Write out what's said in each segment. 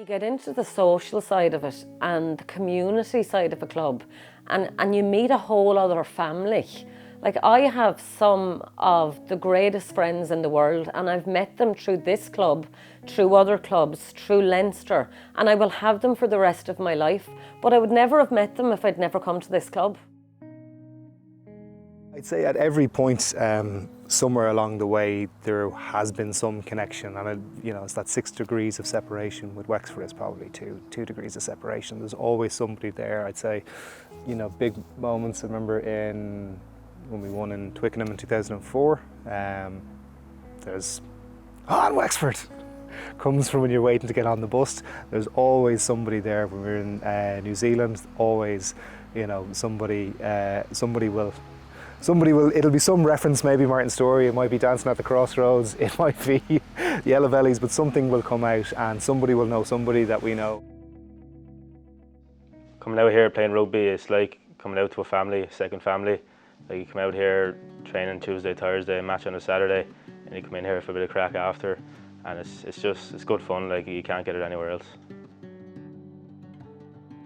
get into the social side of it and the community side of a club, and you meet a whole other family. Like, I have some of the greatest friends in the world, and I've met them through this club, through other clubs, through Leinster, and I will have them for the rest of my life. But I would never have met them if I'd never come to this club. I'd say at every point, somewhere along the way, there has been some connection, and it's that 6 degrees of separation. With Wexford, it's probably two degrees of separation. There's always somebody there. I'd say, big moments. I remember when we won in Twickenham in 2004. There's Wexford comes from when you're waiting to get on the bus. There's always somebody there. When we were in New Zealand, always, somebody will. It'll be some reference, maybe Martin's story, it might be Dancing at the Crossroads, it might be the Yellow Bellies, but something will come out and somebody will know somebody that we know. Coming out here playing rugby is like coming out to a family, a second family. Like, you come out here training Tuesday, Thursday, match on a Saturday, and you come in here for a bit of crack after, and it's good fun. Like, you can't get it anywhere else.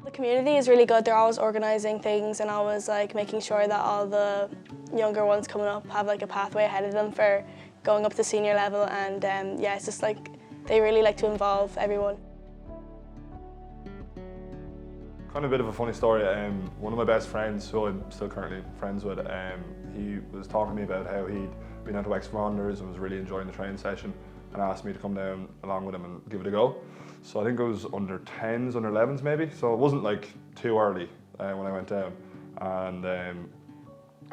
The community is really good. They're always organising things and always making sure that all the younger ones coming up have a pathway ahead of them for going up to senior level, and it's just they really like to involve everyone. Kind of a bit of a funny story. One of my best friends, who I'm still currently friends with, he was talking to me about how he'd been out to Wexford Wanderers and was really enjoying the training session, and asked me to come down along with him and give it a go. So I think it was under 10s, under 11s maybe, so it wasn't too early when I went down. And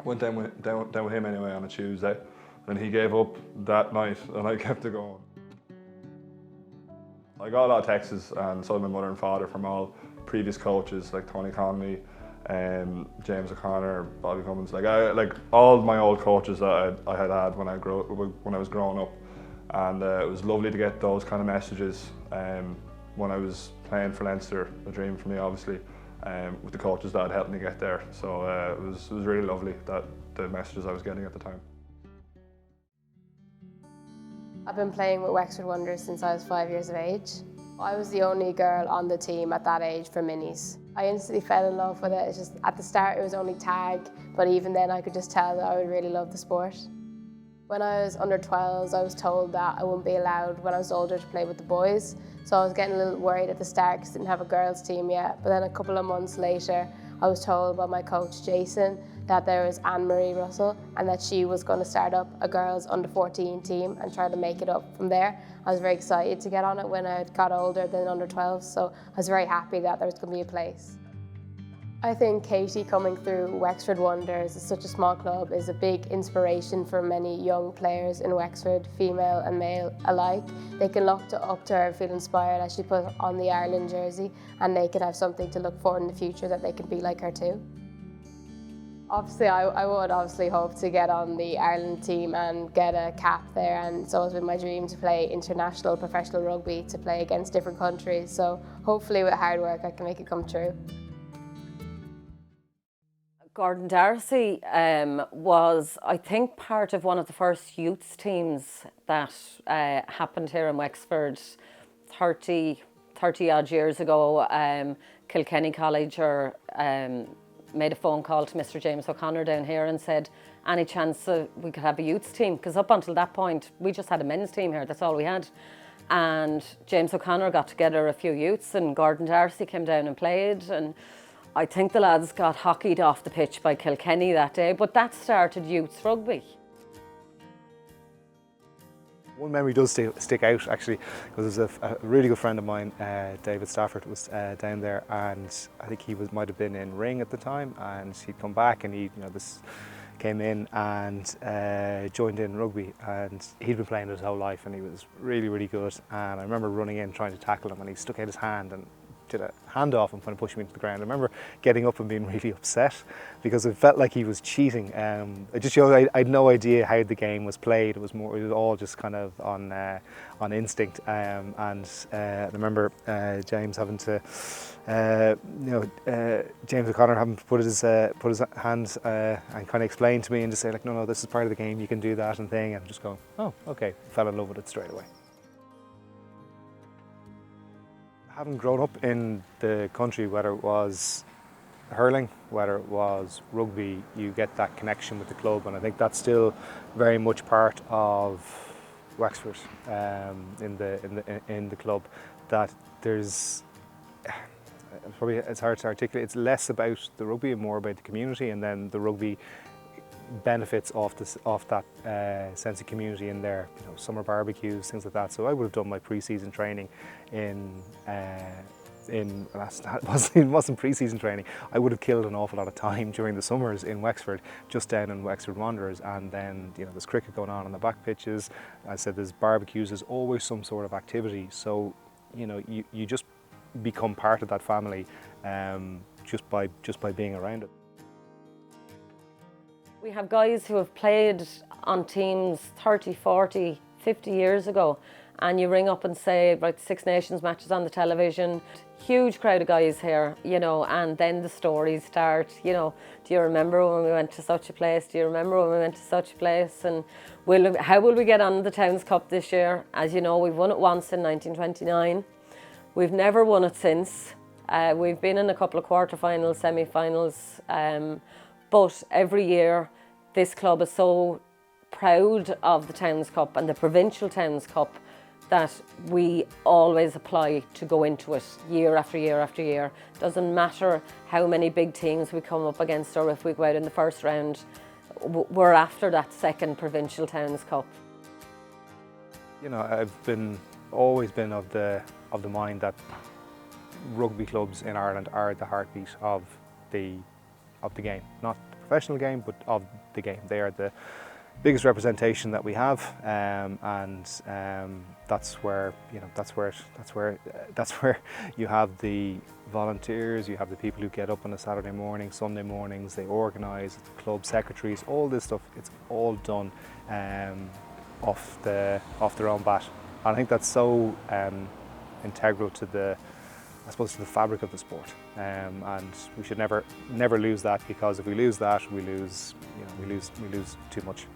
went down with him anyway on a Tuesday, and he gave up that night and I kept it going. I got a lot of texts, and so did my mother and father, from all previous coaches like Tony Conley, James O'Connor, Bobby Cummins, all my old coaches that I had when I was growing up. And it was lovely to get those kind of messages when I was playing for Leinster, a dream for me obviously, with the coaches that had helped me get there. So it was really lovely, the messages I was getting at the time. I've been playing with Wexford Wanderers since I was 5 years of age. I was the only girl on the team at that age for minis. I instantly fell in love with it. It's just, at the start it was only tag, but even then I could just tell that I would really love the sport. When I was under 12s, I was told that I wouldn't be allowed when I was older to play with the boys. So I was getting a little worried at the start because I didn't have a girls team yet. But then a couple of months later, I was told by my coach, Jason, that there was Anne-Marie Russell and that she was going to start up a girls under 14 team and try to make it up from there. I was very excited to get on it when I got older than under 12s, so I was very happy that there was going to be a place. I think Katie coming through Wexford Wanderers is such a small club is a big inspiration for many young players in Wexford, female and male alike. They can look up to her, feel inspired as she put on the Ireland jersey, and they can have something to look for in the future that they can be like her too. Obviously, I would hope to get on the Ireland team and get a cap there, and it's always been my dream to play international professional rugby, to play against different countries, so hopefully with hard work I can make it come true. Gordon Darcy was, I think, part of one of the first youth teams that happened here in Wexford 30 odd years ago. Kilkenny College made a phone call to Mr. James O'Connor down here and said, any chance we could have a youth team? Because up until that point, we just had a men's team here, that's all we had. And James O'Connor got together a few youths and Gordon Darcy came down and played, and I think the lads got hockeyed off the pitch by Kilkenny that day, but that started youth rugby. One memory does stick out actually, because there's a really good friend of mine, David Stafford, was down there, and I think he might have been in ring at the time, and he'd come back and he came in and joined in rugby, and he'd been playing his whole life and he was really, really good. And I remember running in trying to tackle him and he stuck out his hand and did a handoff and kind of pushed me into the ground. I remember getting up and being really upset because it felt like he was cheating. It just showed I had no idea how the game was played. It was all just kind of on instinct. And I remember James having to, James O'Connor having to put his hand and kind of explain to me and just say like, no, this is part of the game. You can do that and thing. And just going, oh, okay. Fell in love with it straight away. Having grown up in the country, whether it was hurling, whether it was rugby, you get that connection with the club, and I think that's still very much part of Wexford in the club. That there's probably, it's hard to articulate. It's less about the rugby and more about the community, and then the rugby benefits off that sense of community in there. You know, summer barbecues, things like that. So I would have done my pre-season training it wasn't pre-season training. I would have killed an awful lot of time during the summers in Wexford, just down in Wexford Wanderers, and then there's cricket going on the back pitches. I said there's barbecues. There's always some sort of activity. So you just become part of that family just by being around it. We have guys who have played on teams 30, 40, 50 years ago, and you ring up and say, right, Six Nations matches on the television, huge crowd of guys here, and then the stories start, do you remember when we went to such a place? Do you remember when we went to such a place? And how will we get on the Towns Cup this year? As you know, we've won it once in 1929. We've never won it since. We've been in a couple of quarterfinals, semi-finals, but every year this club is so proud of the Towns Cup and the Provincial Towns Cup that we always apply to go into it year after year after year. Doesn't matter how many big teams we come up against or if we go out in the first round, we're after that second Provincial Towns Cup. I've always been of the mind that rugby clubs in Ireland are the heartbeat of the game, not the professional game, but of the game. They are the biggest representation that we have, and that's where you have the volunteers, you have the people who get up on a Saturday morning, Sunday mornings, they organise, the club secretaries, all this stuff. It's all done off their own bat, and I think that's so integral to the fabric of the sport, and we should never lose that, because if we lose that, we lose too much.